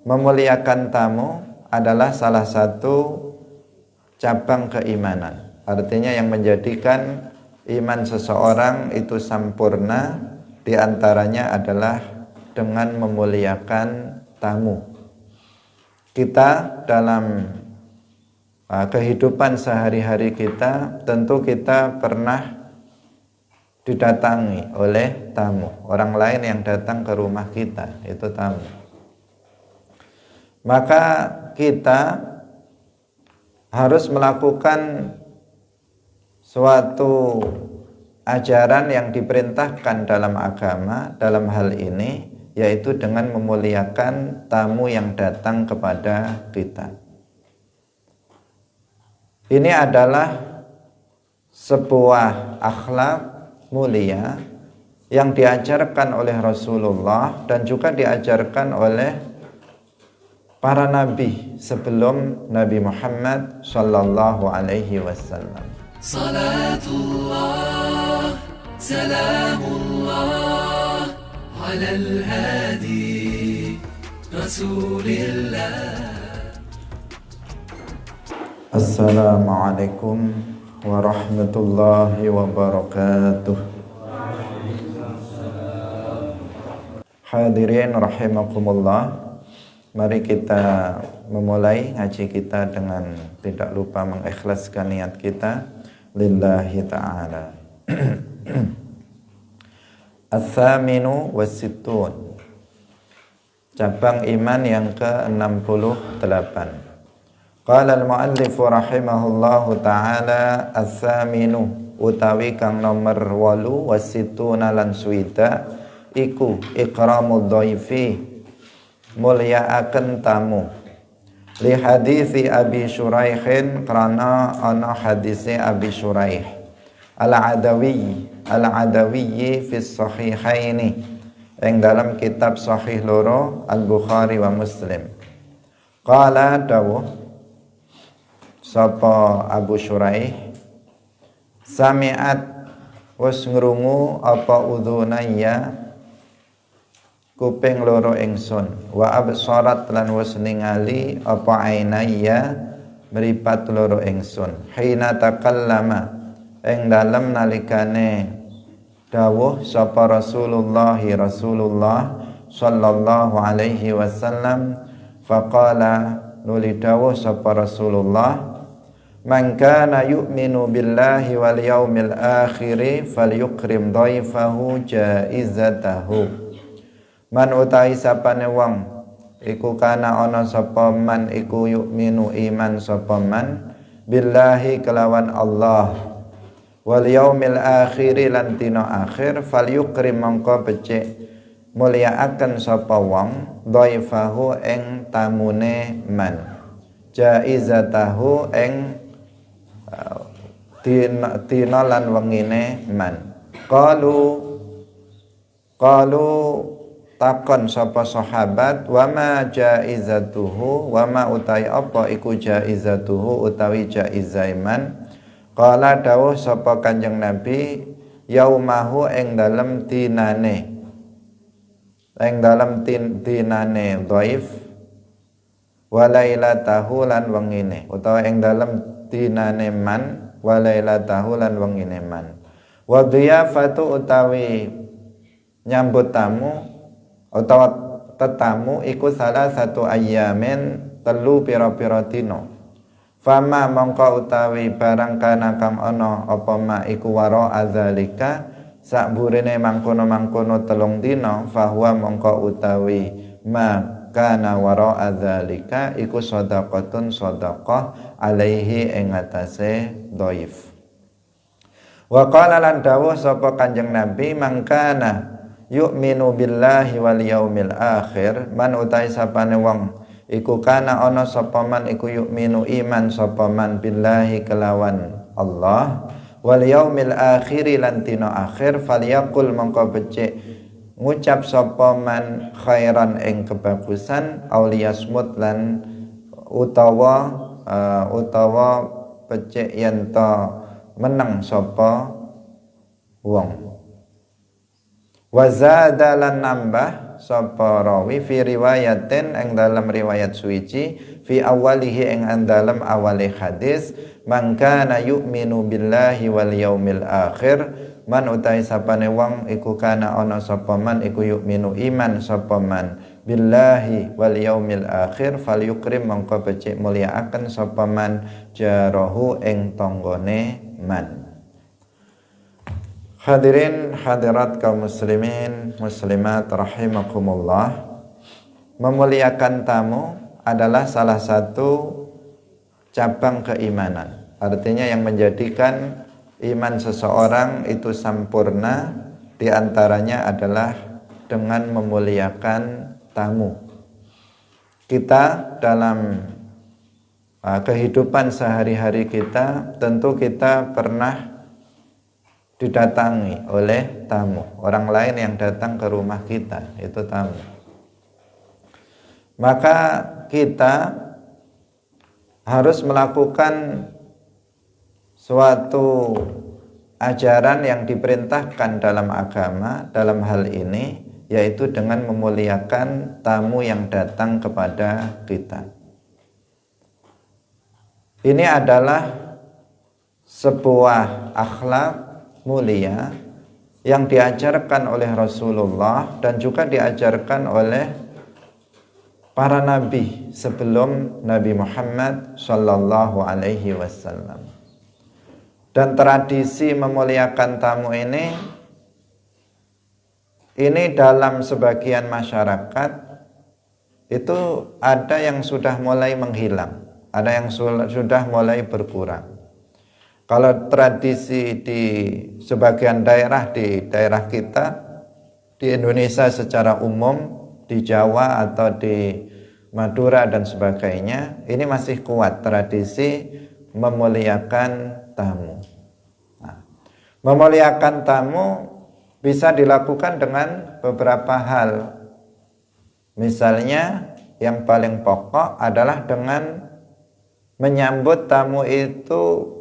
memuliakan tamu adalah salah satu cabang keimanan. Artinya yang menjadikan iman seseorang itu sempurna diantaranya adalah dengan memuliakan tamu. Kita dalam kehidupan sehari-hari kita, tentu kita pernah didatangi oleh tamu. Orang lain yang datang ke rumah kita, itu tamu. Maka kita harus melakukan suatu ajaran yang diperintahkan dalam agama dalam hal ini, yaitu dengan memuliakan tamu yang datang kepada kita. Ini adalah sebuah akhlak mulia yang diajarkan oleh Rasulullah dan juga diajarkan oleh para nabi sebelum Nabi Muhammad sallallahu alaihi wasallam. Salatullah salamullah alal hadi Rasulillah. Assalamualaikum warahmatullahi wabarakatuh. Hadirin rahimakumullah. Mari kita memulai ngaji kita dengan tidak lupa mengikhlaskan niat kita lillahi ta'ala. Ats-tsaminu was-sittun. Cabang iman yang ke-68. Qala al-muallif rahimahullahu ta'ala ats-tsaminu utawi kang nomor 8 was-sittuna lan suwida iku ikramud dhaifi mulyaaken tamu. Li hadisi Abi Syuraihin karena ana hadise Abi Syuraih al-Adawi fi sahihaini yang dalam kitab sahih loro Al-Bukhari wa Muslim. Qala dawuh sapa Abu Syuraih, sami'at wis ngrungu apa udhunaya kuping loro ingsun, wa absarat lan wis ningali apa ainaya mripat loro ingsun, hina takallama ing dalem nalikane dawuh sapa Rasulullah sallallahu alaihi wasallam, faqala nuli dawuh sapa Rasulullah, man kana yu'minu billahi wal yaumil akhir falyukrim dhaifahu jaizatahu. Man utai sapane wong iku kana ana sapa man iku yu'minu iman sapa man billahi kelawan Allah wal yaumil akhir lan dina akhir falyukrim mongko becik mulyaaken sapa wong dhaifahu ing tamune man, jaizatahu ing dina lan wengine man. Qalu takon sapa sahabat, wa ma jaizatuhu, wa ma utai apa iku jaizatuhu utawi jaizai man. Qala dawuh sapa Kanjeng Nabi, yaumahu ing dalem dinane dhaif, wa lailatahu lan wengine, utawa ing dalem dinane man, wa lailatahu lan wengine man. Wa dhiyafatu utawi nyambut tamu utawa tetamu iku salah satu ayyamin telu pira-pira dina. Fama mongko utawi barang kana kang ana apa ma iku wara azalika sakburine mangkono-mangkono telung dina, fahuwa mongko utawi ma kana wara azalika iku shadaqatun shadaqah alaihi ing atase dhaif. Wa qala lan dawuh sapa Kanjeng Nabi, mangkana yu'minu billahi wal yaumil akhir, man utai sapane wong iku kana ana sapa man iku yu'minu iman sapa man billahi kelawan Allah wal yaumil akhir lan dina akhir, falyaqul mongko becik ngucap sapa man khairan ing kebagusan, auliyasmut lan utawa becik yen ta meneng sapa wong. Wa zada lan nambah sapa rawi fi riwayatin ing dalam riwayat suci fi awalihi ing dalam awali hadis man kana yu'minu billahi wal yaumil akhir man utai sapane wong iku kana ana sapa man iku yu'minu iman sapa man billahi wal yaumil akhir falyukrim mongko becik mulyakaken sapa man jarahu ing tanggane man. Hadirin hadirat kaum muslimin muslimat rahimakumullah, memuliakan tamu adalah salah satu cabang keimanan. Artinya yang menjadikan iman seseorang itu sempurna diantaranya adalah dengan memuliakan tamu. Kita dalam kehidupan sehari-hari kita tentu kita pernah didatangi oleh tamu, orang lain yang datang ke rumah kita, itu tamu. Maka kita harus melakukan suatu ajaran yang diperintahkan dalam agama dalam hal ini, yaitu dengan memuliakan tamu yang datang kepada kita. Ini adalah sebuah akhlak mulia yang diajarkan oleh Rasulullah dan juga diajarkan oleh para nabi sebelum Nabi Muhammad sallallahu alaihi wasallam. Dan tradisi memuliakan tamu ini dalam sebagian masyarakat itu ada yang sudah mulai menghilang, ada yang sudah mulai berkurang. Kalau tradisi di sebagian daerah, di daerah kita, di Indonesia secara umum, di Jawa atau di Madura dan sebagainya, ini masih kuat tradisi memuliakan tamu. Nah, memuliakan tamu bisa dilakukan dengan beberapa hal. Misalnya yang paling pokok adalah dengan menyambut tamu itu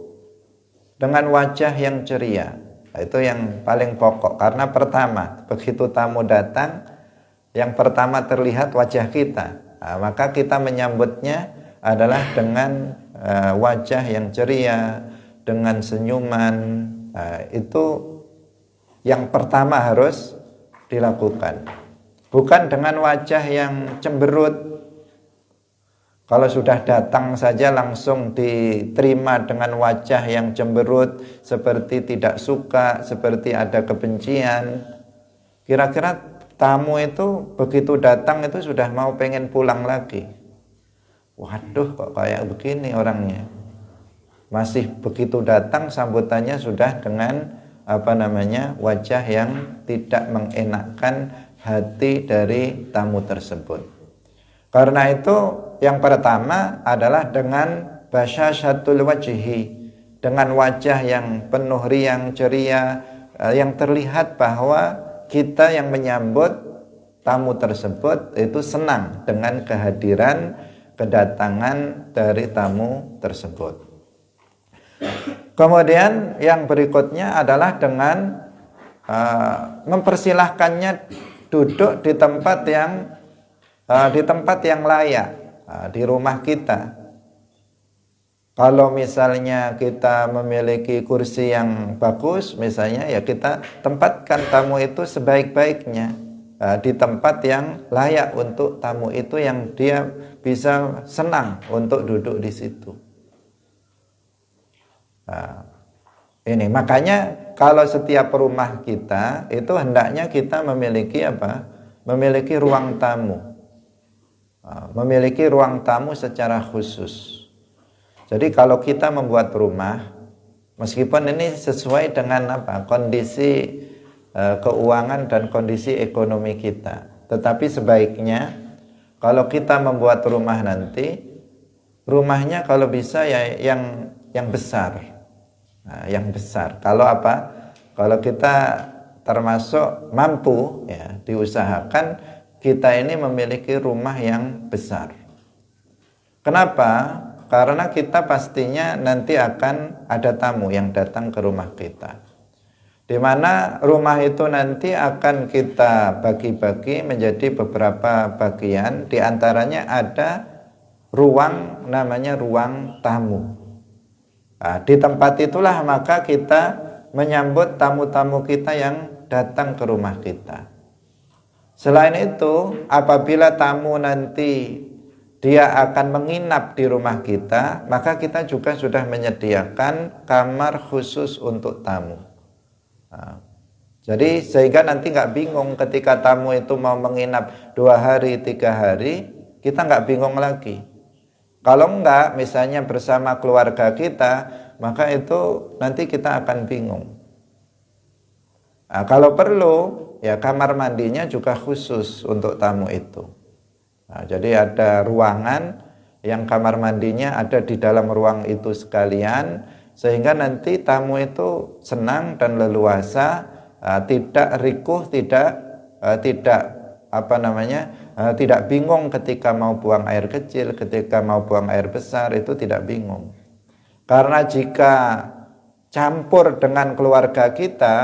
dengan wajah yang ceria. Itu yang paling pokok, karena pertama begitu tamu datang, yang pertama terlihat wajah kita. Nah, maka kita menyambutnya adalah dengan wajah yang ceria, dengan senyuman. Nah, itu yang pertama harus dilakukan, bukan dengan wajah yang cemberut. Kalau sudah datang saja langsung diterima dengan wajah yang cemberut, seperti tidak suka, seperti ada kebencian. Kira-kira tamu itu begitu datang itu sudah mau pengen pulang lagi. Waduh, kok kayak begini orangnya. Masih begitu datang sambutannya sudah dengan wajah yang tidak mengenakkan hati dari tamu tersebut. Karena itu yang pertama adalah dengan basyasyatul wajhi, dengan wajah yang penuh riang ceria, yang terlihat bahwa kita yang menyambut tamu tersebut itu senang dengan kehadiran, kedatangan dari tamu tersebut. Kemudian yang berikutnya adalah dengan mempersilahkannya duduk di tempat yang layak, di rumah kita. Kalau misalnya kita memiliki kursi yang bagus, misalnya ya kita tempatkan tamu itu sebaik-baiknya di tempat yang layak untuk tamu itu, yang dia bisa senang untuk duduk di situ. Ini makanya kalau setiap rumah kita itu hendaknya kita memiliki memiliki ruang tamu. Memiliki ruang tamu secara khusus. Jadi kalau kita membuat rumah, meskipun ini sesuai dengan kondisi keuangan dan kondisi ekonomi kita, tetapi sebaiknya kalau kita membuat rumah nanti, rumahnya kalau bisa ya yang besar. Yang besar. Kalau kalau kita termasuk mampu, ya diusahakan kita ini memiliki rumah yang besar. Kenapa? Karena kita pastinya nanti akan ada tamu yang datang ke rumah kita. di mana rumah itu nanti akan kita bagi-bagi menjadi beberapa bagian. Di antaranya ada ruang, namanya ruang tamu. Nah, di tempat itulah maka kita menyambut tamu-tamu kita yang datang ke rumah kita. Selain itu, apabila tamu nanti dia akan menginap di rumah kita, maka kita juga sudah menyediakan kamar khusus untuk tamu. Nah, jadi sehingga nanti nggak bingung ketika tamu itu mau menginap 2 hari, 3 hari, kita nggak bingung lagi. Kalau enggak, misalnya bersama keluarga kita, maka itu nanti kita akan bingung. Nah, kalau perlu, ya kamar mandinya juga khusus untuk tamu itu. Nah, jadi ada ruangan yang kamar mandinya ada di dalam ruang itu sekalian, sehingga nanti tamu itu senang dan leluasa, tidak rikuh, tidak bingung ketika mau buang air kecil, ketika mau buang air besar, itu tidak bingung. Karena jika campur dengan keluarga kita,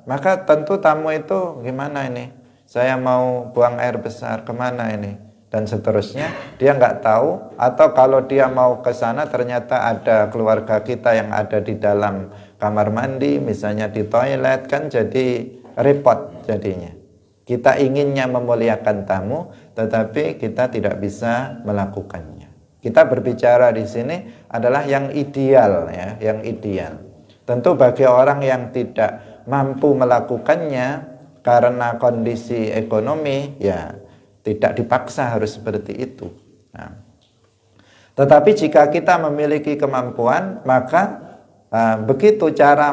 maka tentu tamu itu gimana ini? Saya mau buang air besar, kemana ini? Dan seterusnya, dia nggak tahu. Atau kalau dia mau ke sana ternyata ada keluarga kita yang ada di dalam kamar mandi, misalnya di toilet, kan jadi repot jadinya. Kita inginnya memuliakan tamu, tetapi kita tidak bisa melakukannya. Kita berbicara di sini adalah yang ideal, ya, yang ideal. Tentu bagi orang yang tidak mampu melakukannya karena kondisi ekonomi, ya tidak dipaksa harus seperti itu. Nah, tetapi jika kita memiliki kemampuan, maka begitu cara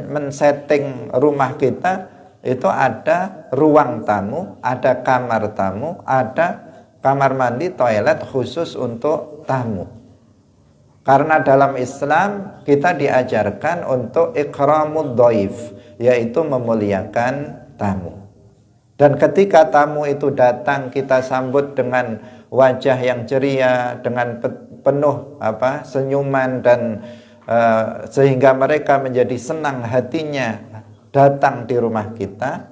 men-setting rumah kita, itu ada ruang tamu, ada kamar tamu, ada kamar mandi, toilet khusus untuk tamu. Karena dalam Islam kita diajarkan untuk ikramud dhaif, yaitu memuliakan tamu. Dan ketika tamu itu datang, kita sambut dengan wajah yang ceria, dengan penuh senyuman, dan sehingga mereka menjadi senang hatinya datang di rumah kita.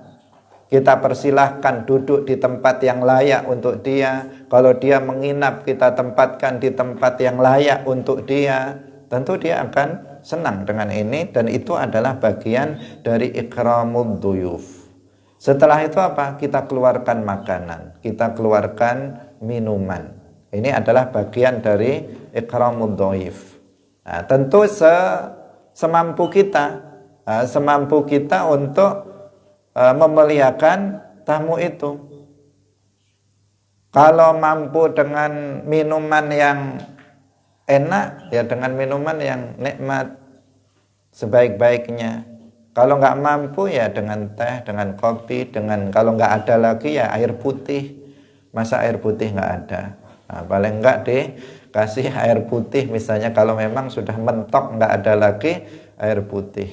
Kita persilahkan duduk di tempat yang layak untuk dia. Kalau dia menginap, kita tempatkan di tempat yang layak untuk dia. Tentu dia akan senang dengan ini, dan itu adalah bagian dari ikramud dhuyuf. Setelah itu apa? Kita keluarkan makanan, kita keluarkan minuman. Ini adalah bagian dari ikramud dhaif. Nah, tentu semampu kita untuk memuliakan tamu itu. Kalau mampu dengan minuman yang enak, ya dengan minuman yang nikmat sebaik-baiknya. Kalau nggak mampu, ya dengan teh, dengan kopi, kalau nggak ada lagi ya air putih. Masa air putih nggak ada? Nah, paling nggak dikasih air putih, misalnya kalau memang sudah mentok nggak ada lagi, air putih.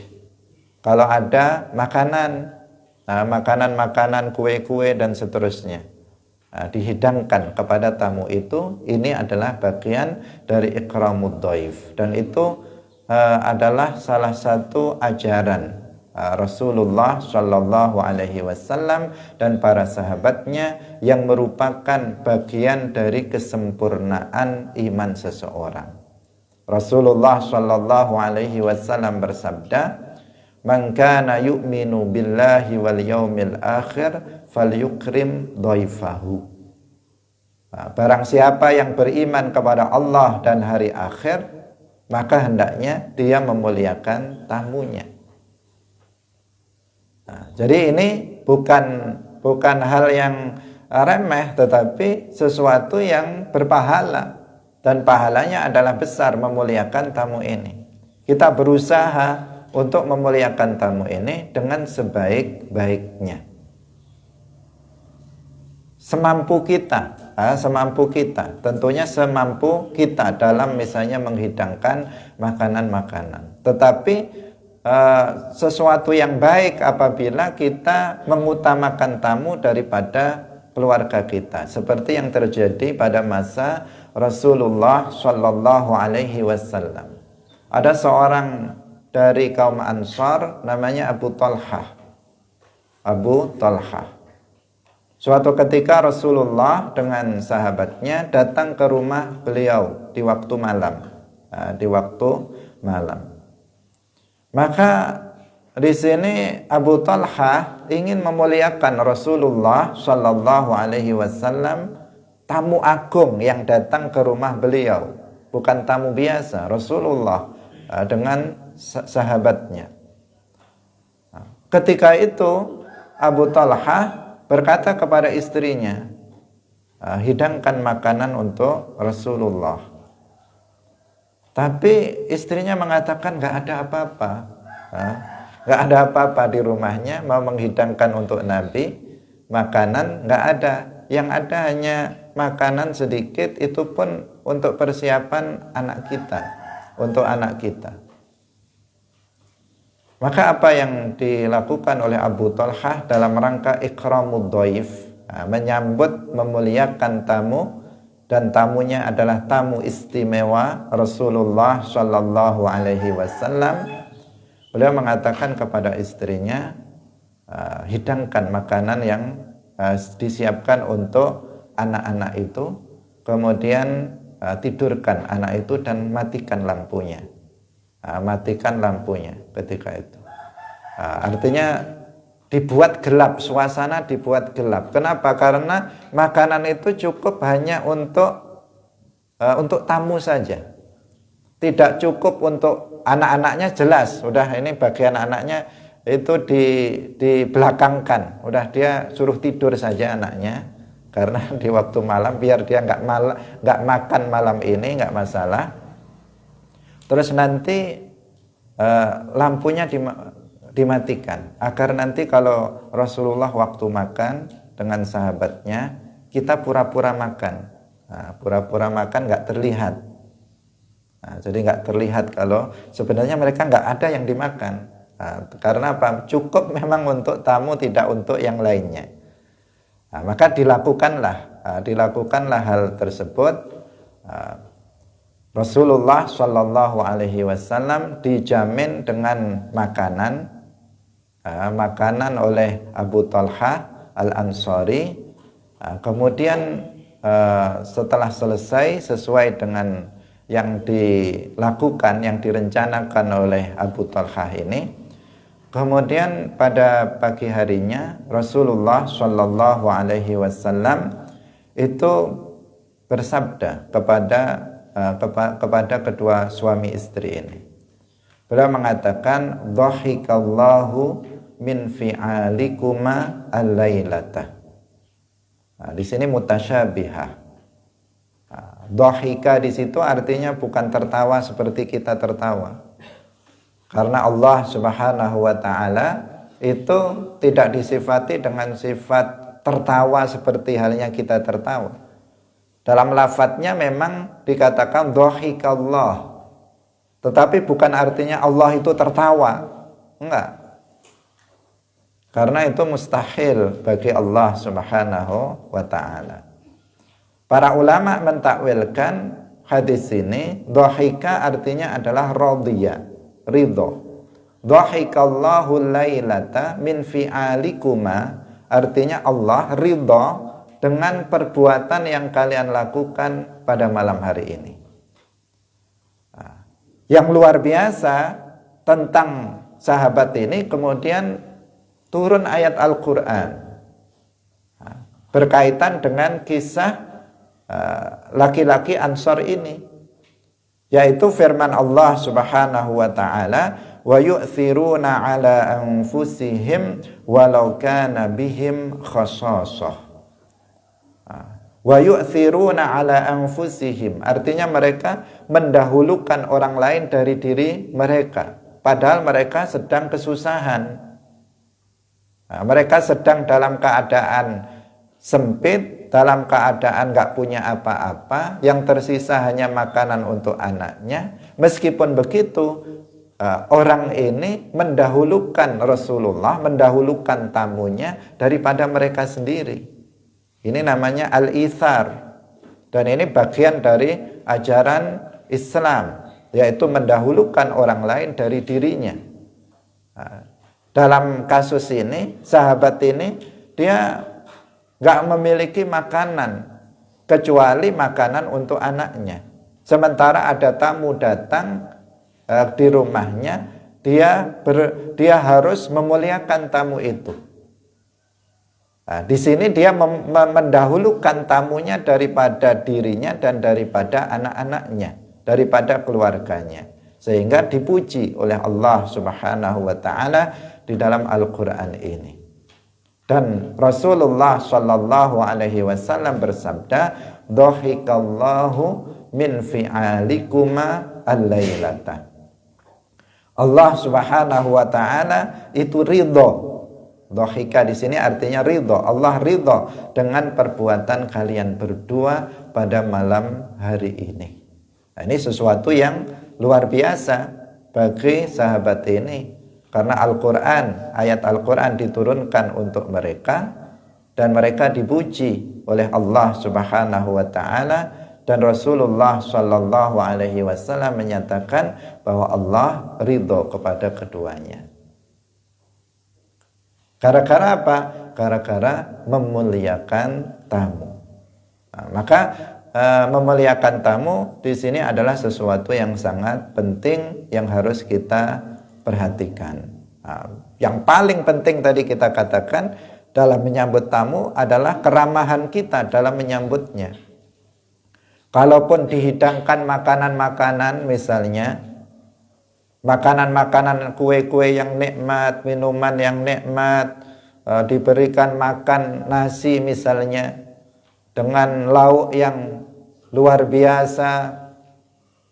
Kalau ada makanan, makanan-makanan, kue-kue dan seterusnya, dihidangkan kepada tamu itu. Ini adalah bagian dari ikramud dhaif, dan itu adalah salah satu ajaran Rasulullah Shallallahu Alaihi Wasallam dan para sahabatnya, yang merupakan bagian dari kesempurnaan iman seseorang. Rasulullah Shallallahu Alaihi Wasallam bersabda, "Man kana yu'minu billahi wal yaumil akhir falyukrim dhaifahu." Barang siapa yang beriman kepada Allah dan hari akhir, maka hendaknya dia memuliakan tamunya. Jadi ini bukan hal yang remeh, tetapi sesuatu yang berpahala, dan pahalanya adalah besar memuliakan tamu ini. Kita berusaha untuk memuliakan tamu ini dengan sebaik-baiknya, semampu kita, tentunya semampu kita dalam misalnya menghidangkan makanan-makanan. Tetapi sesuatu yang baik apabila kita mengutamakan tamu daripada keluarga kita, seperti yang terjadi pada masa Rasulullah Shallallahu Alaihi Wasallam. Ada seorang dari kaum Ansar namanya Abu Talhah. Abu Talhah. Suatu ketika Rasulullah dengan sahabatnya datang ke rumah beliau di waktu malam. Di waktu malam. Maka di sini Abu Talhah ingin memuliakan Rasulullah Shallallahu Alaihi Wasallam, tamu agung yang datang ke rumah beliau, bukan tamu biasa. Rasulullah dengan sahabatnya. Ketika itu Abu Talhah berkata kepada istrinya, hidangkan makanan untuk Rasulullah. Tapi istrinya mengatakan nggak ada apa-apa. Nggak ada apa-apa di rumahnya, mau menghidangkan untuk Nabi, makanan nggak ada. Yang ada hanya makanan sedikit, itu pun untuk persiapan anak kita, untuk anak kita. Maka apa yang dilakukan oleh Abu Talhah dalam rangka ikramud dhaif, menyambut, memuliakan tamu, dan tamunya adalah tamu istimewa Rasulullah Shallallahu Alaihi Wasallam. Beliau mengatakan kepada istrinya, hidangkan makanan yang disiapkan untuk anak-anak itu, kemudian tidurkan anak itu dan matikan lampunya. Matikan lampunya ketika itu. Artinya dibuat gelap, suasana dibuat gelap. Kenapa? Karena makanan itu cukup hanya untuk tamu saja. Tidak cukup untuk anak-anaknya, jelas sudah ini bagian anaknya itu dibelakangkan, udah dia suruh tidur saja anaknya, karena di waktu malam biar dia nggak makan malam ini nggak masalah. Terus nanti lampunya dimatikan agar nanti kalau Rasulullah waktu makan dengan sahabatnya, kita pura-pura makan, pura-pura makan nggak terlihat. Jadi nggak terlihat kalau sebenarnya mereka nggak ada yang dimakan. Karena apa? Cukup memang untuk tamu, tidak untuk yang lainnya. Maka dilakukanlah hal tersebut. Rasulullah Shallallahu Alaihi Wasallam dijamin dengan makanan oleh Abu Talhah Al-Ansari. Kemudian setelah selesai sesuai dengan yang dilakukan, yang direncanakan oleh Abu Talhah ini, kemudian pada pagi harinya Rasulullah Shallallahu Alaihi Wasallam itu bersabda kepada kedua suami istri ini. Beliau mengatakan, dhahikallahu min fi'alikuma al-lailata. Di sini mutasyabihah. Dhahika di situ artinya bukan tertawa seperti kita tertawa. Karena Allah Subhanahu wa taala itu tidak disifati dengan sifat tertawa seperti halnya kita tertawa. Dalam lafadznya memang dikatakan dhahikallah, tetapi bukan artinya Allah itu tertawa. Enggak. Karena itu mustahil bagi Allah Subhanahu wa taala. Para ulama mentakwilkan hadis ini, dhahika artinya adalah radhiya, ridho. Dhahikallahu lailata min fi'alikuma, artinya Allah ridho dengan perbuatan yang kalian lakukan pada malam hari ini. Yang luar biasa tentang sahabat ini, kemudian turun ayat Al-Quran berkaitan dengan kisah laki-laki Ansar ini, yaitu firman Allah Subhanahu wa taala, wa yu'thiruna ala anfusihim walau kana bihim khasasah. Wa yu'thiruna ala anfusihim artinya mereka mendahulukan orang lain dari diri mereka, padahal mereka sedang kesusahan. Mereka sedang dalam keadaan sempit, dalam keadaan gak punya apa-apa, yang tersisa hanya makanan untuk anaknya. Meskipun begitu, orang ini mendahulukan Rasulullah, mendahulukan tamunya daripada mereka sendiri. Ini namanya al-ithar, dan ini bagian dari ajaran Islam. yaitu mendahulukan orang lain dari dirinya. Nah, dalam kasus ini, sahabat ini dia nggak memiliki makanan kecuali makanan untuk anaknya. Sementara ada tamu datang di rumahnya, dia harus memuliakan tamu itu. Nah, di sini dia mendahulukan tamunya daripada dirinya dan daripada anak-anaknya, daripada keluarganya, sehingga dipuji oleh Allah Subhanahu wa taala di dalam Al-Qur'an ini. Dan Rasulullah Shallallahu alaihi wasallam bersabda, "Dhahikallahu min fi'alikuma al-lailata." Allah Subhanahu wa taala itu ridho. Dhahika di sini artinya ridho. Allah ridho dengan perbuatan kalian berdua pada malam hari ini. Nah, ini sesuatu yang luar biasa bagi sahabat ini. Karena Al-Quran, ayat Al-Quran diturunkan untuk mereka dan mereka dipuji oleh Allah Subhanahu wa taala, dan Rasulullah Shallallahu alaihi wasallam menyatakan bahwa Allah ridho kepada keduanya. Gara-gara apa? Gara-gara memuliakan tamu. Nah, maka memuliakan tamu di sini adalah sesuatu yang sangat penting yang harus kita perhatikan. Nah, yang paling penting tadi kita katakan dalam menyambut tamu adalah keramahan kita dalam menyambutnya. Kalaupun dihidangkan makanan-makanan, misalnya makanan-makanan, kue-kue yang nikmat, minuman yang nikmat, diberikan makan nasi misalnya dengan lauk yang luar biasa,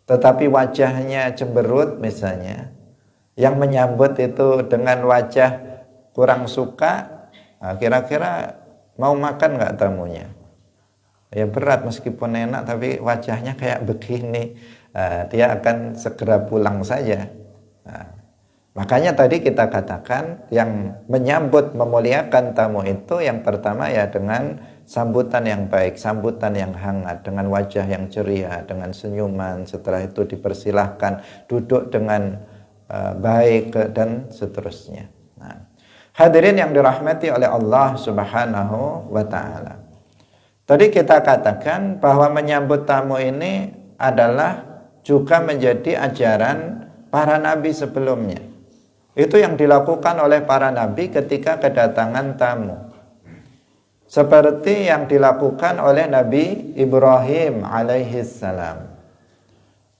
tetapi wajahnya cemberut misalnya, yang menyambut itu dengan wajah kurang suka, nah, kira-kira mau makan nggak tamunya? Ya berat, meskipun enak tapi wajahnya kayak begini, dia akan segera pulang saja. Nah, makanya tadi kita katakan yang menyambut, memuliakan tamu itu yang pertama ya dengan sambutan yang baik, sambutan yang hangat, dengan wajah yang ceria, dengan senyuman. Setelah itu dipersilahkan duduk dengan baik dan seterusnya. Nah, hadirin yang dirahmati oleh Allah Subhanahu wa taala. Tadi kita katakan bahwa menyambut tamu ini adalah juga menjadi ajaran para nabi sebelumnya. Itu yang dilakukan oleh para nabi ketika kedatangan tamu. Seperti yang dilakukan oleh Nabi Ibrahim alaihissalam.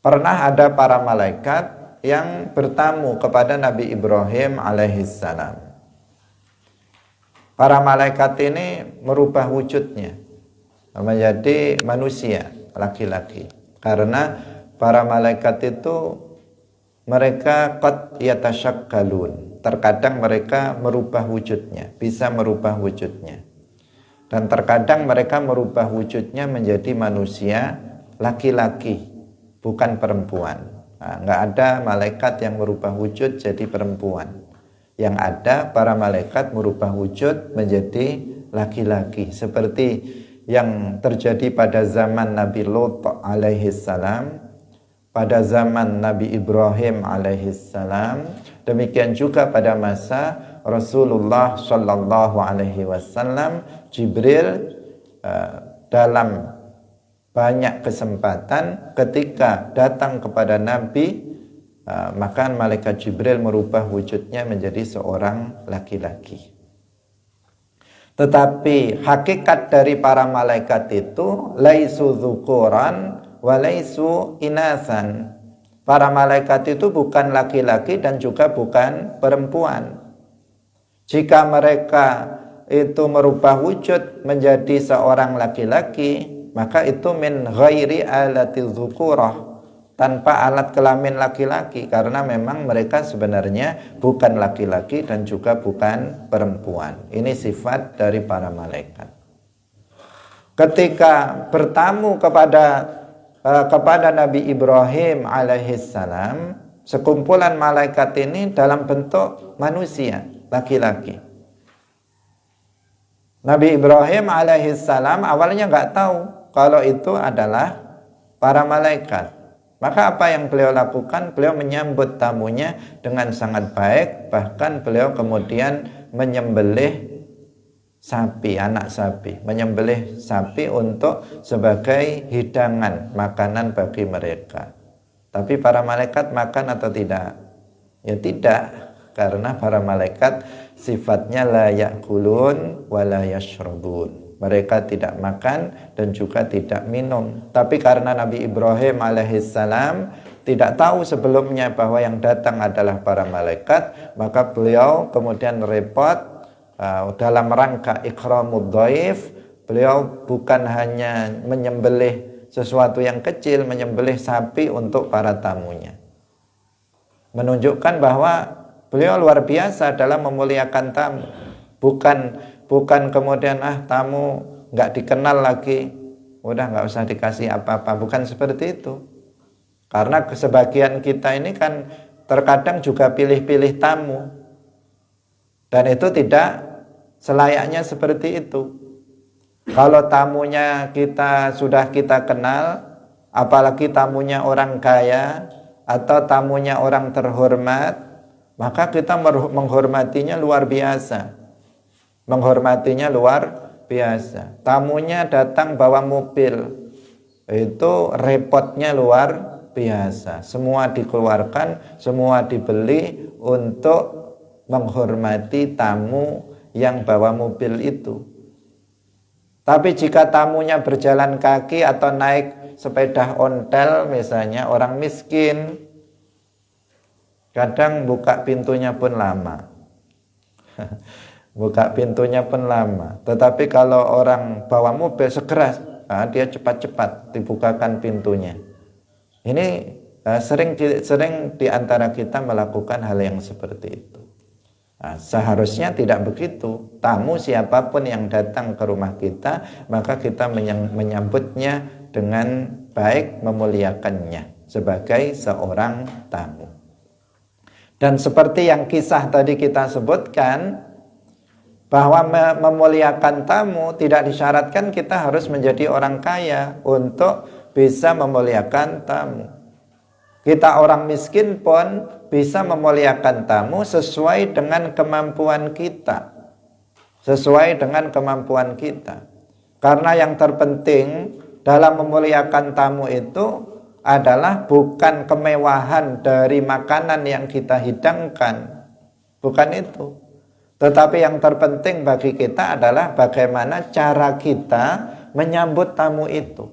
Pernah ada para malaikat yang bertamu kepada Nabi Ibrahim alaihissalam. Para malaikat ini merubah wujudnya menjadi manusia laki-laki, karena para malaikat itu mereka qad yatashakkalun, terkadang mereka merubah wujudnya, bisa merubah wujudnya, dan terkadang mereka merubah wujudnya menjadi manusia laki-laki, bukan perempuan. Nah, nggak ada malaikat yang merubah wujud jadi perempuan. Yang ada para malaikat merubah wujud menjadi laki-laki, seperti yang terjadi pada zaman Nabi Lut alaihissalam, pada zaman Nabi Ibrahim alaihissalam, demikian juga pada masa Rasulullah Shallallahu alaihi wasallam. Jibril dalam banyak kesempatan ketika datang kepada Nabi, maka malaikat Jibril merubah wujudnya menjadi seorang laki-laki. Tetapi hakikat dari para malaikat itu laisu dzukuran wa laisu inasan. Para malaikat itu bukan laki-laki dan juga bukan perempuan. Jika mereka itu merubah wujud menjadi seorang laki-laki, maka itu min ghairi alati dzukurah, tanpa alat kelamin laki-laki, karena memang mereka sebenarnya bukan laki-laki dan juga bukan perempuan. Ini sifat dari para malaikat. Ketika bertamu kepada Nabi Ibrahim alaihissalam, sekumpulan malaikat ini dalam bentuk manusia laki-laki. Nabi Ibrahim alaihissalam awalnya nggak tahu kalau itu adalah para malaikat. Maka apa yang beliau lakukan? Beliau menyambut tamunya dengan sangat baik, bahkan beliau kemudian menyembelih sapi, anak sapi, menyembelih sapi untuk sebagai hidangan makanan bagi mereka. Tapi para malaikat makan atau tidak? Ya tidak, karena para malaikat sifatnya la ya'kulun wa la yashrabun. Mereka tidak makan dan juga tidak minum. Tapi karena Nabi Ibrahim alaihissalam tidak tahu sebelumnya bahwa yang datang adalah para malaikat, maka beliau kemudian repot dalam rangka ikramud dhaif. Beliau bukan hanya menyembelih sesuatu yang kecil, menyembelih sapi untuk para tamunya. Menunjukkan bahwa beliau luar biasa dalam memuliakan tamu. Bukan kemudian tamu nggak dikenal lagi, udah nggak usah dikasih apa-apa. Bukan seperti itu. Karena sebagian kita ini kan terkadang juga pilih-pilih tamu, dan itu tidak selayaknya seperti itu. Kalau tamunya sudah kita kenal, apalagi tamunya orang kaya atau tamunya orang terhormat, maka kita menghormatinya luar biasa. Menghormatinya luar biasa. Tamunya datang bawa mobil, itu repotnya luar biasa. Semua dikeluarkan, semua dibeli untuk menghormati tamu yang bawa mobil itu. Tapi jika tamunya berjalan kaki atau naik sepeda ontel misalnya, orang miskin, kadang buka pintunya pun lama. Buka pintunya pun lama. Tetapi kalau orang bawa mobil segera, dia cepat-cepat dibukakan pintunya. Ini sering di antara kita melakukan hal yang seperti itu. Seharusnya tidak begitu. Tamu siapapun yang datang ke rumah kita, maka kita menyambutnya dengan baik, memuliakannya sebagai seorang tamu. Dan seperti yang kisah tadi kita sebutkan, bahwa memuliakan tamu tidak disyaratkan kita harus menjadi orang kaya untuk bisa memuliakan tamu. Kita orang miskin pun bisa memuliakan tamu sesuai dengan kemampuan kita. Sesuai dengan kemampuan kita. Karena yang terpenting dalam memuliakan tamu itu adalah bukan kemewahan dari makanan yang kita hidangkan. Bukan itu. Tetapi yang terpenting bagi kita adalah bagaimana cara kita menyambut tamu itu.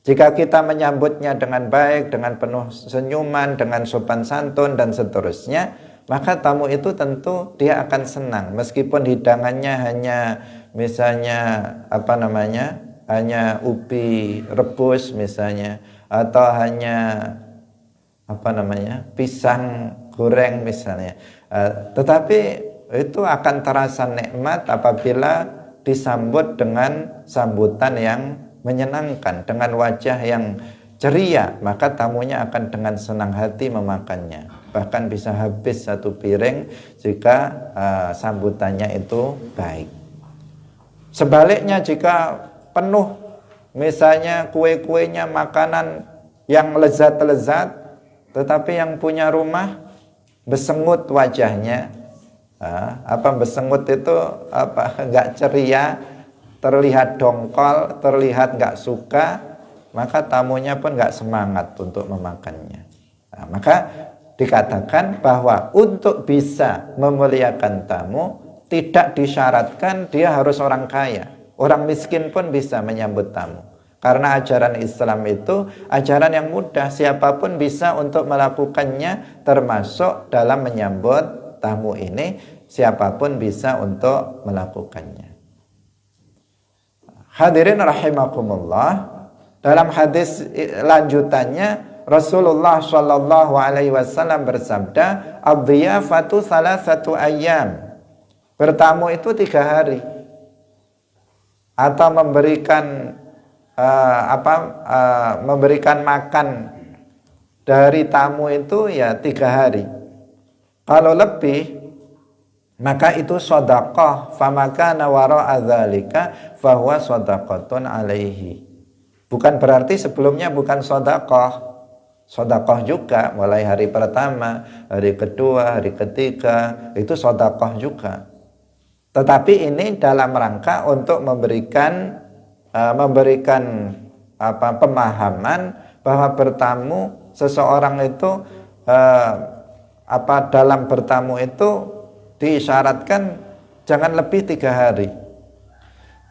Jika kita menyambutnya dengan baik, dengan penuh senyuman, dengan sopan santun dan seterusnya, maka tamu itu tentu dia akan senang. Meskipun hidangannya hanya misalnya hanya ubi rebus misalnya, atau hanya pisang goreng misalnya. Tetapi itu akan terasa nikmat apabila disambut dengan sambutan yang menyenangkan, dengan wajah yang ceria, maka tamunya akan dengan senang hati memakannya. Bahkan bisa habis satu piring jika sambutannya itu baik. Sebaliknya jika penuh misalnya kue-kuenya, makanan yang lezat-lezat, tetapi yang punya rumah besengut wajahnya, besengut itu enggak ceria, terlihat dongkol, terlihat enggak suka, maka tamunya pun enggak semangat untuk memakannya. Maka dikatakan bahwa untuk bisa memuliakan tamu tidak disyaratkan dia harus orang kaya. Orang miskin pun bisa menyambut tamu. Karena ajaran Islam itu ajaran yang mudah, siapapun bisa untuk melakukannya, termasuk dalam menyambut tamu ini, siapapun bisa untuk melakukannya. Hadirin rahimakumullah, dalam hadis lanjutannya Rasulullah Shallallahu Alaihi Wasallam bersabda, "Adhiyafatu salasatu ayyam." Bertamu itu 3 hari, atau memberikan makan dari tamu itu ya 3 hari. Kalau lebih, maka itu sedekah. Famakana wara'a dzalika fahuwa shadaqatun alaihi. Bukan berarti sebelumnya bukan sedekah. sedekah juga, mulai hari pertama, hari kedua, hari ketiga, itu sedekah juga. Tetapi ini dalam rangka untuk memberikan pemahaman bahwa bertamu seseorang itu dalam bertamu itu diisyaratkan jangan lebih 3 hari.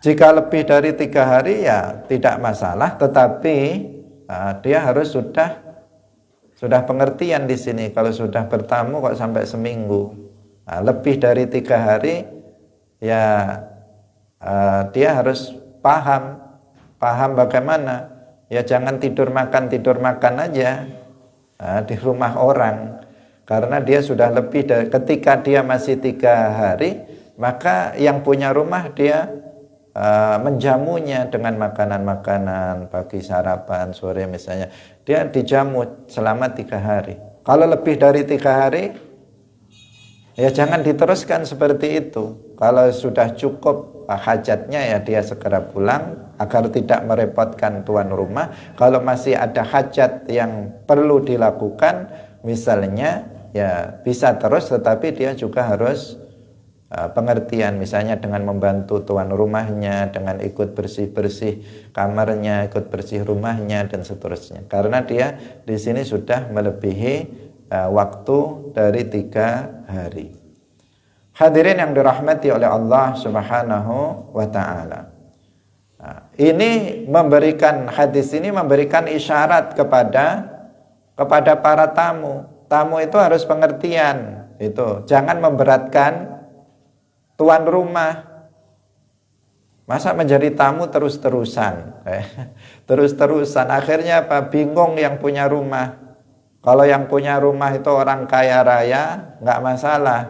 Jika lebih dari 3 hari ya tidak masalah, tetapi dia harus sudah pengertian di sini. Kalau sudah bertamu kok sampai seminggu, lebih dari 3 hari ya dia harus paham bagaimana. Ya jangan tidur makan aja di rumah orang, karena dia sudah lebih dari, ketika dia masih 3 hari, maka yang punya rumah dia menjamunya dengan makanan-makanan pagi, sarapan, sore misalnya, dia dijamu selama 3 hari. Kalau lebih dari 3 hari ya jangan diteruskan seperti itu. Kalau sudah cukup hajatnya ya dia segera pulang agar tidak merepotkan tuan rumah. Kalau masih ada hajat yang perlu dilakukan misalnya, ya bisa terus, tetapi dia juga harus pengertian, misalnya dengan membantu tuan rumahnya, dengan ikut bersih-bersih kamarnya, ikut bersih rumahnya dan seterusnya. Karena dia di sini sudah melebihi waktu dari 3 hari. Hadirin yang dirahmati oleh Allah Subhanahu wa taala. Ini memberikan, hadis ini memberikan isyarat kepada para tamu. Tamu itu harus pengertian, itu jangan memberatkan tuan rumah. Masa menjadi tamu terus-terusan? Terus-terusan, akhirnya apa? Bingung yang punya rumah. Kalau yang punya rumah itu orang kaya raya, nggak masalah.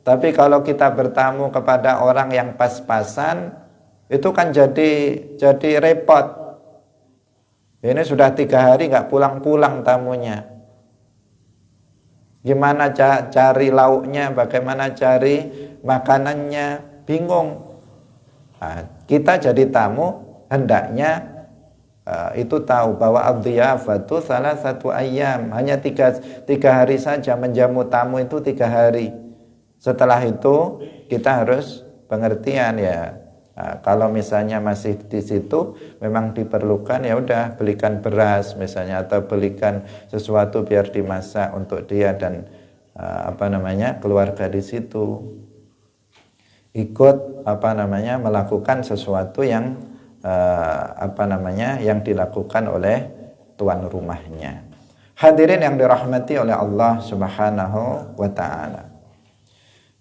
Tapi kalau kita bertamu kepada orang yang pas-pasan, itu kan jadi repot. Ini sudah 3 hari nggak pulang-pulang tamunya. Gimana cari lauknya, bagaimana cari makanannya, bingung. Kita jadi tamu hendaknya itu tahu bahwa ad-dhiyafatu salasatu ayyam, hanya 3 hari saja menjamu tamu itu 3 hari. Setelah itu kita harus pengertian ya. Kalau misalnya masih di situ memang diperlukan, ya udah belikan beras misalnya, atau belikan sesuatu biar dimasak untuk dia dan keluarga di situ. Ikut melakukan sesuatu yang yang dilakukan oleh tuan rumahnya. Hadirin yang dirahmati oleh Allah Subhanahu wa taala.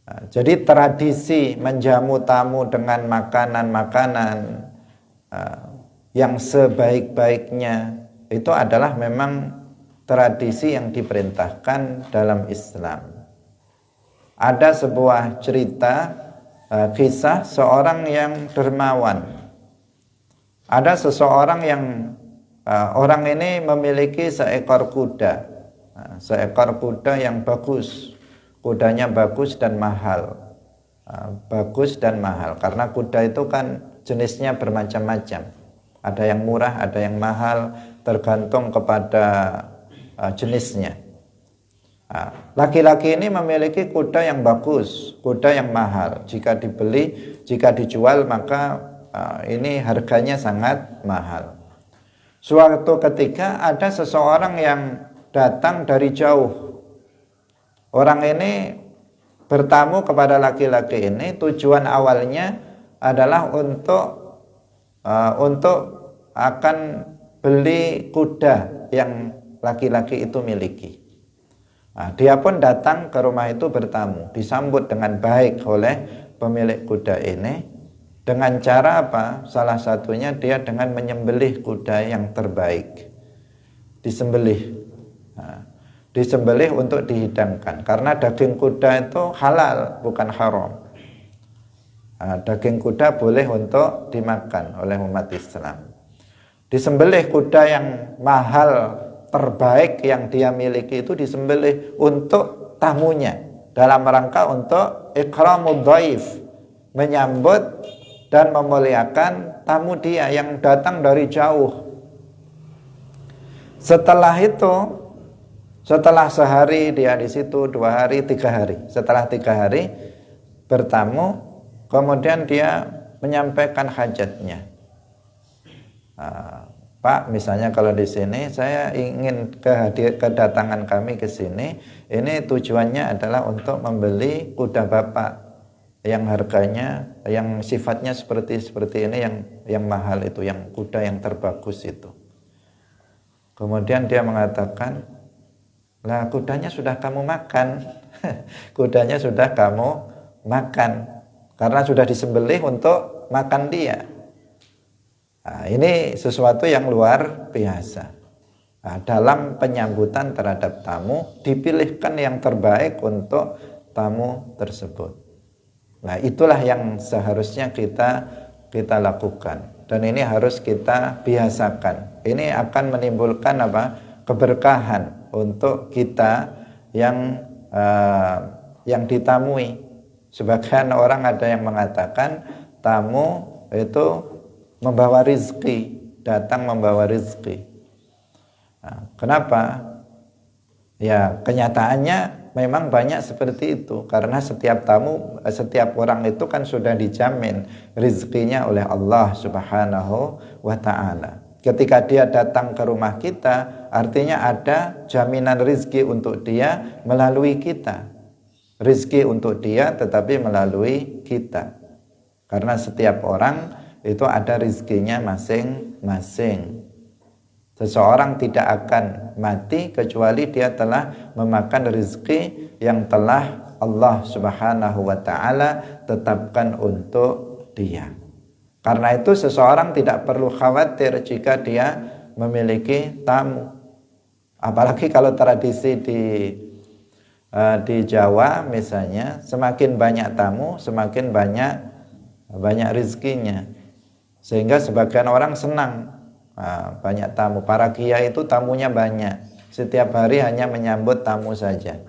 Jadi tradisi menjamu tamu dengan makanan-makanan yang sebaik-baiknya itu adalah memang tradisi yang diperintahkan dalam Islam. Ada sebuah cerita, kisah seorang yang dermawan. Ada seseorang yang orang ini memiliki seekor kuda, seekor kuda yang bagus. Kudanya bagus dan mahal. Bagus dan mahal, karena kuda itu kan jenisnya bermacam-macam. Ada yang murah, ada yang mahal, tergantung kepada jenisnya. Laki-laki ini memiliki kuda yang bagus, kuda yang mahal. Jika dibeli, jika dijual, maka ini harganya sangat mahal. Suatu ketika ada seseorang yang datang dari jauh. Orang ini bertamu kepada laki-laki ini, tujuan awalnya adalah untuk akan beli kuda yang laki-laki itu miliki. Dia pun datang ke rumah itu bertamu, disambut dengan baik oleh pemilik kuda ini. Dengan cara apa? Salah satunya dia dengan menyembelih kuda yang terbaik. Disembelih. Disembelih untuk dihidangkan, karena daging kuda itu halal, bukan haram. Daging kuda boleh untuk dimakan oleh umat Islam. Disembelih kuda yang mahal, terbaik yang dia miliki itu disembelih untuk tamunya, dalam rangka untuk ikramud dhaif, menyambut dan memuliakan tamu dia yang datang dari jauh. Setelah itu Setelah sehari dia di situ, 2 hari, 3 hari. Setelah 3 hari bertamu, kemudian dia menyampaikan hajatnya. Pak, misalnya kalau di sini saya ingin kedatangan kami ke sini, ini tujuannya adalah untuk membeli kuda Bapak yang harganya, yang sifatnya seperti ini, yang mahal itu, yang kuda yang terbagus itu. Kemudian dia mengatakan, lah kudanya sudah kamu makan, kudanya sudah kamu makan, karena sudah disembelih untuk makan dia. Nah, ini sesuatu yang luar biasa. Nah, dalam penyambutan terhadap tamu, dipilihkan yang terbaik untuk tamu tersebut. Nah, itulah yang seharusnya kita lakukan. Dan ini harus kita biasakan. Ini akan menimbulkan keberkahan untuk kita yang ditamui. Sebagian orang ada yang mengatakan tamu itu membawa rizki, datang membawa rizki. Nah, kenapa? Ya, kenyataannya memang banyak seperti itu, karena setiap orang itu kan sudah dijamin rizkinya oleh Allah Subhanahu wa ta'ala. Ketika dia datang ke rumah kita, artinya ada jaminan rizki untuk dia melalui kita. Rizki untuk dia tetapi melalui kita. Karena setiap orang itu ada rizkinya masing-masing. Seseorang tidak akan mati kecuali dia telah memakan rizki yang telah Allah Subhanahu wa ta'ala tetapkan untuk dia. Karena itu seseorang tidak perlu khawatir jika dia memiliki tamu. Apalagi kalau tradisi di Jawa misalnya, semakin banyak tamu, semakin banyak rizkinya. Sehingga sebagian orang senang, banyak tamu. Para kiai itu tamunya banyak. Setiap hari hanya menyambut tamu saja.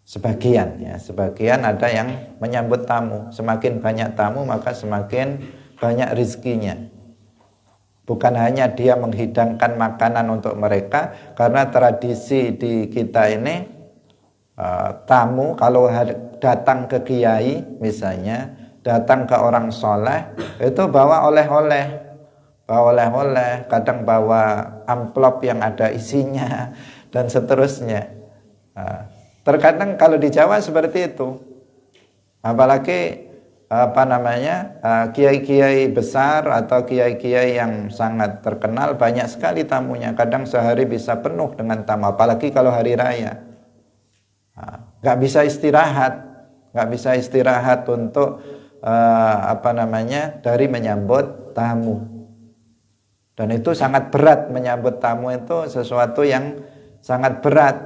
Sebagian ada yang menyambut tamu. Semakin banyak tamu maka semakin banyak rizkinya. Bukan hanya dia menghidangkan makanan untuk mereka, karena tradisi di kita ini tamu kalau datang ke kiai misalnya, datang ke orang soleh itu bawa oleh-oleh, kadang bawa amplop yang ada isinya dan seterusnya. Terkadang kalau di Jawa seperti itu, apalagi kiai-kiai besar atau kiai-kiai yang sangat terkenal, banyak sekali tamunya. Kadang sehari bisa penuh dengan tamu, apalagi kalau hari raya. Nggak bisa istirahat untuk dari menyambut tamu. Dan itu sangat berat, menyambut tamu itu sesuatu yang sangat berat,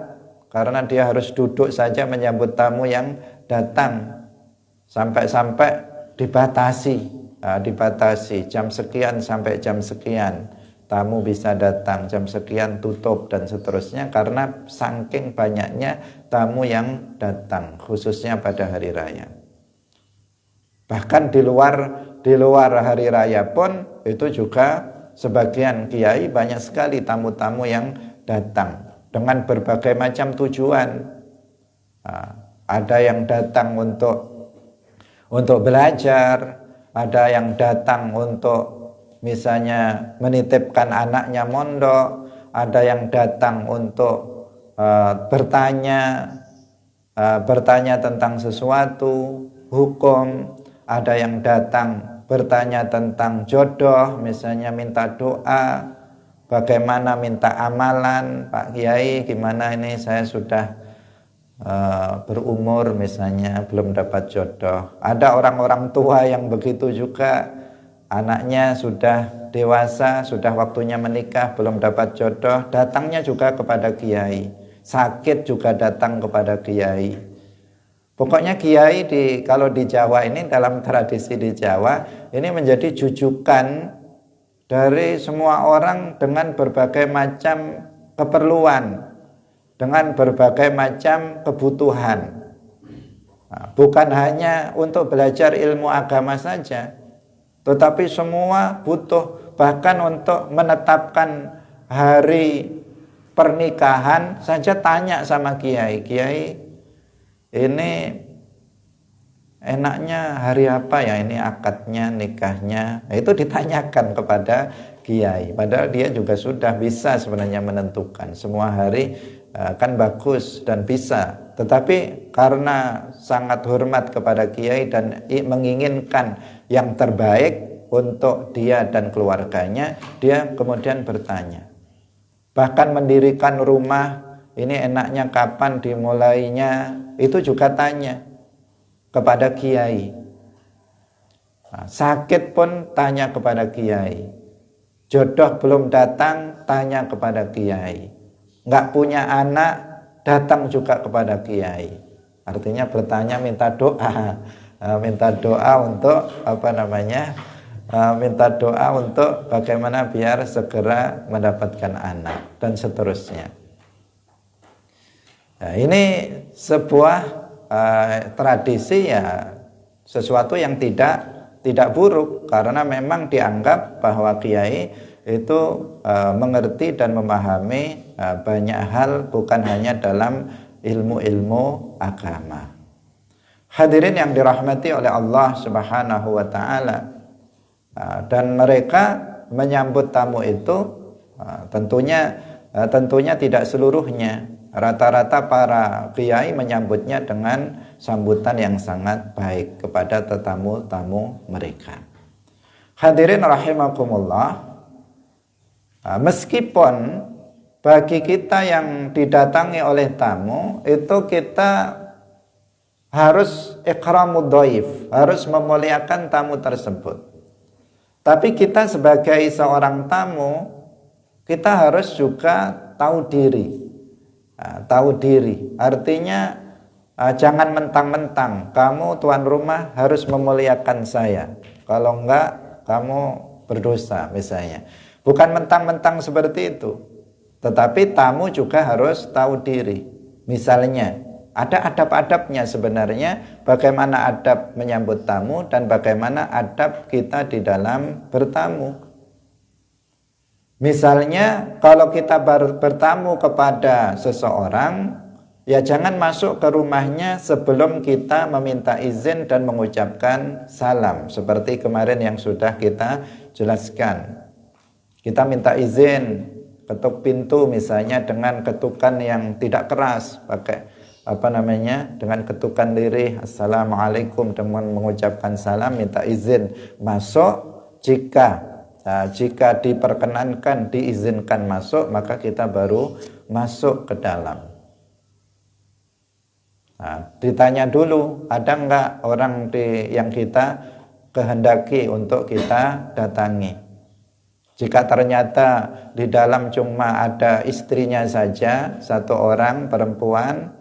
karena dia harus duduk saja menyambut tamu yang datang. Sampai dibatasi jam sekian sampai jam sekian tamu bisa datang, jam sekian tutup dan seterusnya, karena saking banyaknya tamu yang datang khususnya pada hari raya. Bahkan di luar hari raya pun itu juga sebagian kiai banyak sekali tamu-tamu yang datang dengan berbagai macam tujuan. Ada yang datang untuk belajar, ada yang datang untuk misalnya menitipkan anaknya mondok, ada yang datang untuk bertanya tentang sesuatu hukum, ada yang datang bertanya tentang jodoh, misalnya minta doa, bagaimana minta amalan, Pak Kiai gimana ini saya sudah berumur misalnya belum dapat jodoh. Ada orang-orang tua yang begitu juga, anaknya sudah dewasa, sudah waktunya menikah, belum dapat jodoh, datangnya juga kepada kiai. Sakit juga datang kepada kiai. Pokoknya kiai kalau di Jawa ini, dalam tradisi di Jawa ini menjadi jujukan dari semua orang dengan berbagai macam keperluan, dengan berbagai macam kebutuhan. Bukan hanya untuk belajar ilmu agama saja, tetapi semua butuh, bahkan untuk menetapkan hari pernikahan saja tanya sama kiai, kiai ini enaknya hari apa ya, ini akadnya, nikahnya. Nah, itu ditanyakan kepada kiai. Padahal dia juga sudah bisa sebenarnya menentukan semua hari kan bagus dan bisa. Tetapi karena sangat hormat kepada kiai dan menginginkan yang terbaik untuk dia dan keluarganya, dia kemudian bertanya. Bahkan mendirikan rumah, ini enaknya kapan dimulainya, itu juga tanya kepada kiai. Nah, sakit pun tanya kepada kiai. Jodoh belum datang, tanya kepada kiai. Nggak punya anak, datang juga kepada kiai. Artinya bertanya, minta doa, minta doa untuk minta doa untuk bagaimana biar segera mendapatkan anak dan seterusnya. Nah, ini sebuah tradisi, ya sesuatu yang tidak buruk, karena memang dianggap bahwa kiai itu mengerti dan memahami banyak hal, bukan hanya dalam ilmu-ilmu agama. Hadirin yang dirahmati oleh Allah Subhanahu wa taala, dan mereka menyambut tamu itu tentunya tidak seluruhnya. Rata-rata para kiai menyambutnya dengan sambutan yang sangat baik kepada tetamu-tamu mereka. Hadirin rahimakumullah, meskipun bagi kita yang didatangi oleh tamu itu kita harus ikramud dhaif, harus memuliakan tamu tersebut. Tapi kita sebagai seorang tamu, kita harus juga tahu diri. Tahu diri artinya jangan mentang-mentang kamu tuan rumah harus memuliakan saya, kalau enggak kamu berdosa misalnya. Bukan mentang-mentang seperti itu, tetapi tamu juga harus tahu diri. Misalnya ada adab-adabnya sebenarnya, bagaimana adab menyambut tamu dan bagaimana adab kita di dalam bertamu. Misalnya kalau kita bertamu kepada seseorang, ya jangan masuk ke rumahnya sebelum kita meminta izin dan mengucapkan salam. Seperti kemarin yang sudah kita jelaskan. Kita minta izin, ketuk pintu misalnya dengan ketukan yang tidak keras, pakai dengan ketukan lirih, assalamualaikum, dengan mengucapkan salam, minta izin masuk. Jika diperkenankan, diizinkan masuk, maka kita baru masuk ke dalam. Ditanya dulu, ada enggak orang yang kita kehendaki untuk kita datangi. Jika ternyata di dalam cuma ada istrinya saja, satu orang perempuan,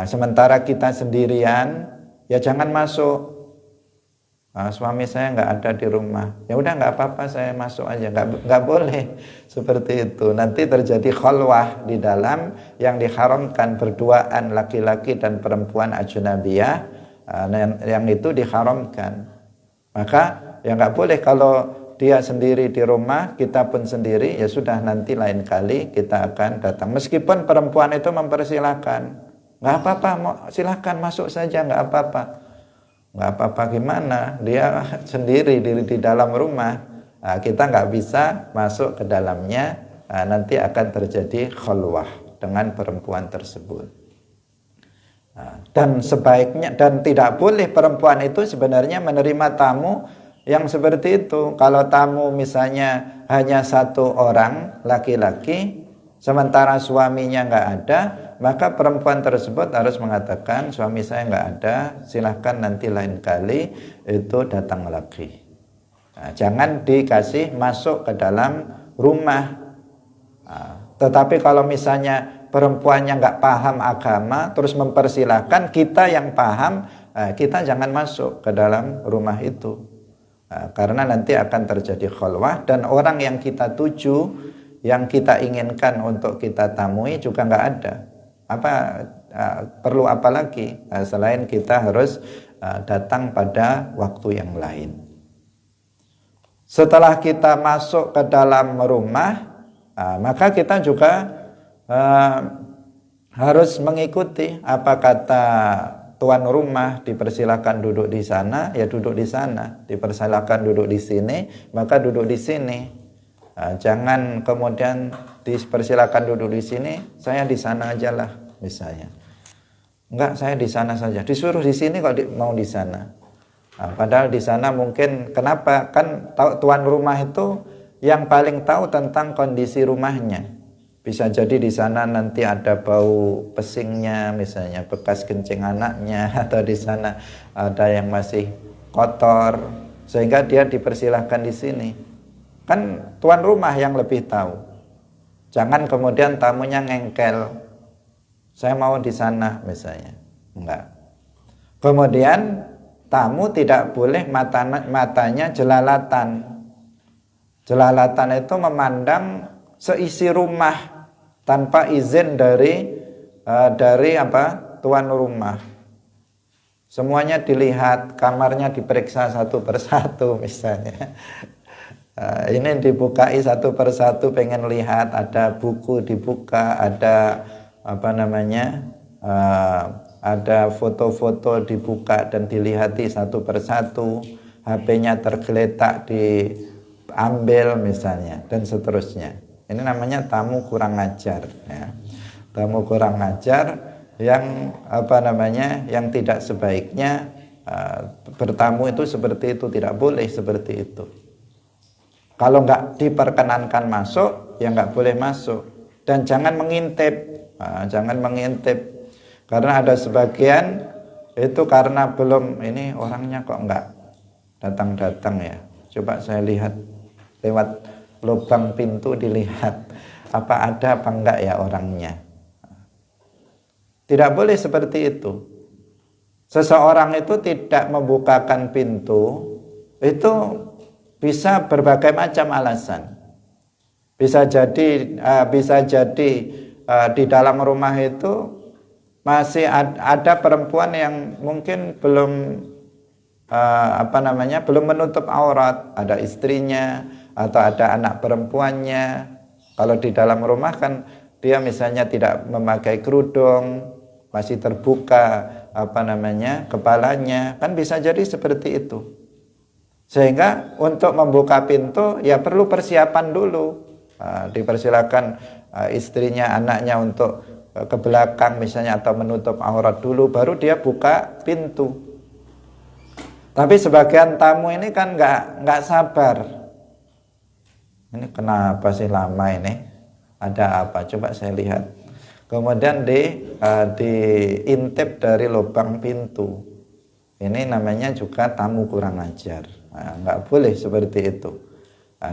sementara kita sendirian, ya jangan masuk. Suami saya nggak ada di rumah, ya udah nggak apa-apa, saya masuk aja. Nggak boleh seperti itu. Nanti terjadi khalwah di dalam, yang diharamkan berduaan laki-laki dan perempuan ajnabiyah, yang itu diharamkan. Maka ya nggak boleh. Kalau dia sendiri di rumah, kita pun sendiri, ya sudah, nanti lain kali kita akan datang. Meskipun perempuan itu mempersilahkan, nggak apa-apa, silahkan masuk saja, nggak apa-apa. Nggak apa-apa gimana, dia sendiri di dalam rumah, kita nggak bisa masuk ke dalamnya, nanti akan terjadi khalwah dengan perempuan tersebut. Dan sebaiknya, dan tidak boleh perempuan itu sebenarnya menerima tamu yang seperti itu. Kalau tamu misalnya hanya satu orang laki-laki, sementara suaminya nggak ada, maka perempuan tersebut harus mengatakan, suami saya nggak ada, silahkan nanti lain kali itu datang lagi. Jangan dikasih masuk ke dalam rumah. Tetapi kalau misalnya perempuannya nggak paham agama, terus mempersilahkan, kita yang paham, kita jangan masuk ke dalam rumah itu. Karena nanti akan terjadi khalwah, dan orang yang kita tuju, yang kita inginkan untuk kita tamui juga nggak ada. Perlu apa lagi selain kita harus datang pada waktu yang lain. Setelah kita masuk ke dalam rumah, Maka kita juga harus mengikuti apa kata tuan rumah. Dipersilakan duduk di sana, ya duduk di sana. Dipersilakan duduk di sini, maka duduk di sini. Jangan kemudian dipersilakan duduk di sini, saya di sana aja lah misalnya. Enggak, saya di sana saja. Disuruh di sini kok mau di sana. Padahal di sana mungkin, kenapa? Kan tuan rumah itu yang paling tahu tentang kondisi rumahnya. Bisa jadi di sana nanti ada bau pesingnya misalnya, bekas kencing anaknya, atau di sana ada yang masih kotor, sehingga dia dipersilahkan di sini. Kan tuan rumah yang lebih tahu. Jangan kemudian tamunya ngengkel, saya mau di sana misalnya. Enggak. Kemudian tamu tidak boleh matanya jelalatan. Jelalatan itu memandang seisi rumah tanpa izin dari tuan rumah. Semuanya dilihat, kamarnya diperiksa satu persatu misalnya. Ini dibukai satu persatu, pengen lihat, ada buku dibuka, ada ada foto-foto dibuka dan dilihati satu persatu, HP-nya tergeletak diambil misalnya, dan seterusnya. Ini namanya tamu kurang ajar, ya. Tamu kurang ajar yang yang tidak sebaiknya bertamu itu seperti itu, tidak boleh seperti itu. Kalau nggak diperkenankan masuk, ya nggak boleh masuk. Dan jangan mengintip, jangan mengintip. Karena ada sebagian itu karena belum, ini orangnya kok nggak datang-datang ya. Coba saya lihat lewat lubang pintu, dilihat apa ada apa enggak ya orangnya. Tidak boleh seperti itu. Seseorang itu tidak membukakan pintu, itu bisa berbagai macam alasan. Bisa jadi di dalam rumah itu masih ada perempuan yang mungkin belum belum menutup aurat, ada istrinya atau ada anak perempuannya. Kalau di dalam rumah kan dia misalnya tidak memakai kerudung, masih terbuka kepalanya, kan bisa jadi seperti itu. Sehingga untuk membuka pintu ya perlu persiapan dulu. Dipersilakan istrinya, anaknya untuk ke belakang misalnya atau menutup aurat dulu, baru dia buka pintu. Tapi sebagian tamu ini kan nggak sabar. Ini kenapa sih lama ini? Ada apa? Coba saya lihat. Kemudian diintip dari lubang pintu. Ini namanya juga tamu kurang ajar. Nggak boleh seperti itu.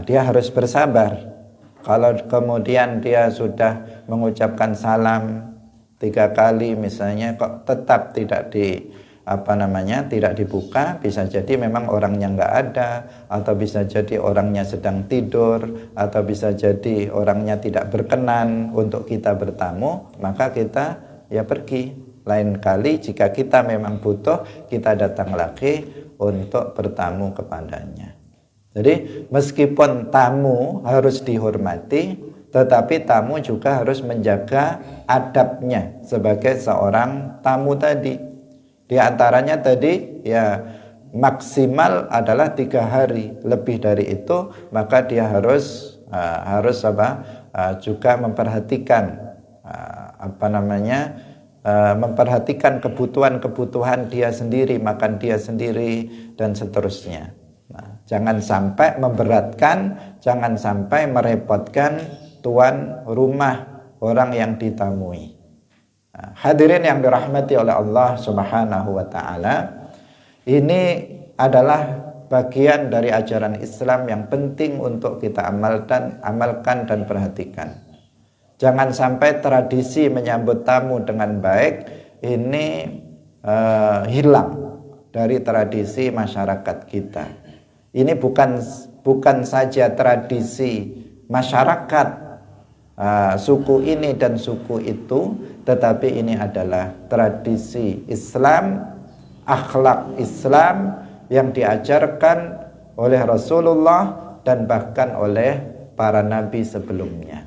Dia harus bersabar. Kalau kemudian dia sudah mengucapkan salam 3 kali misalnya, kok tetap tidak tidak dibuka, bisa jadi memang orangnya nggak ada, atau bisa jadi orangnya sedang tidur, atau bisa jadi orangnya tidak berkenan untuk kita bertamu, maka kita ya pergi. Lain kali jika kita memang butuh, kita datang lagi untuk bertamu kepadanya. Jadi meskipun tamu harus dihormati, tetapi tamu juga harus menjaga adabnya sebagai seorang tamu tadi. Di antaranya tadi ya maksimal adalah 3 hari. Lebih dari itu maka dia harus juga memperhatikan memperhatikan kebutuhan dia sendiri, makan dia sendiri dan seterusnya. Jangan sampai memberatkan, jangan sampai merepotkan tuan rumah, orang yang ditamui. Hadirin yang dirahmati oleh Allah Subhanahu wa taala, ini adalah bagian dari ajaran Islam yang penting untuk kita amalkan dan perhatikan. Jangan sampai tradisi menyambut tamu dengan baik ini hilang dari tradisi masyarakat kita. Ini bukan saja tradisi masyarakat suku ini dan suku itu, tetapi ini adalah tradisi Islam, akhlak Islam yang diajarkan oleh Rasulullah dan bahkan oleh para nabi sebelumnya.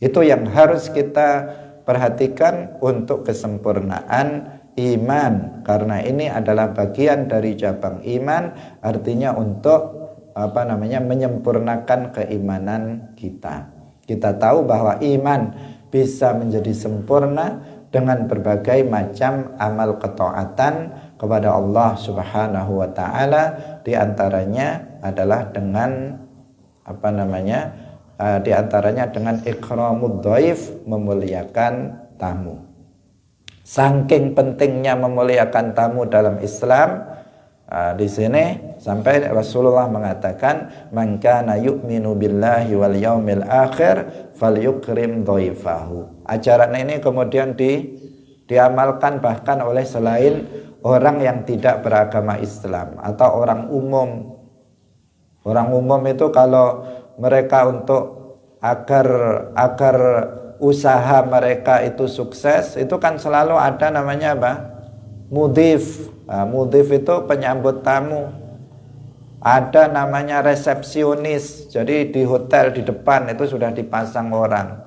Itu yang harus kita perhatikan untuk kesempurnaan iman, karena ini adalah bagian dari cabang iman, artinya untuk menyempurnakan keimanan kita. Kita tahu bahwa iman bisa menjadi sempurna dengan berbagai macam amal ketaatan kepada Allah Subhanahu wa taala, di antaranya adalah dengan di antaranya dengan ikramud dhaif, memuliakan tamu. Saking pentingnya memuliakan tamu dalam Islam, di sini sampai Rasulullah mengatakan, man kana yu'minu billahi wal yaumil akhir falyukrim dhaifahu. Ajaran ini kemudian diamalkan bahkan oleh selain orang yang tidak beragama Islam atau orang umum. Orang umum itu kalau mereka agar usaha mereka itu sukses, itu kan selalu ada namanya apa? Mudhif. Mudhif itu penyambut tamu. Ada namanya resepsionis. Jadi di hotel di depan itu sudah dipasang orang.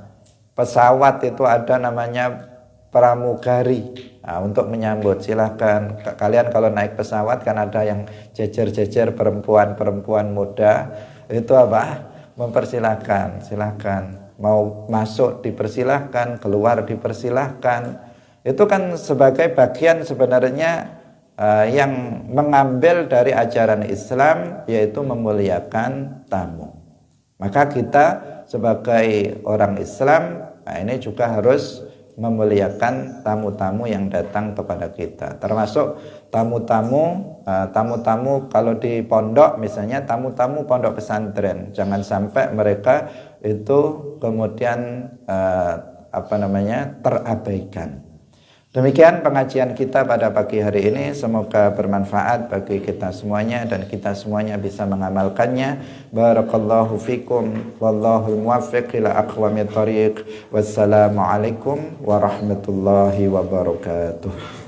Pesawat itu ada namanya pramugari. Untuk menyambut, silahkan kalian kalau naik pesawat kan ada yang jejer-jejer perempuan muda, itu mempersilahkan, silahkan mau masuk dipersilahkan, keluar dipersilahkan. Itu kan sebagai bagian sebenarnya yang mengambil dari ajaran Islam, yaitu memuliakan tamu. Maka kita sebagai orang Islam ini juga harus memuliakan tamu-tamu yang datang kepada kita, termasuk tamu-tamu kalau di pondok, misalnya tamu-tamu pondok pesantren, jangan sampai mereka itu kemudian terabaikan. Demikian pengajian kita pada pagi hari ini, semoga bermanfaat bagi kita semuanya dan kita semuanya bisa mengamalkannya. Barakallahu fikum, wallahu muwaffiq ila aqwamit thariq. Wassalamualaikum warahmatullahi wabarakatuh.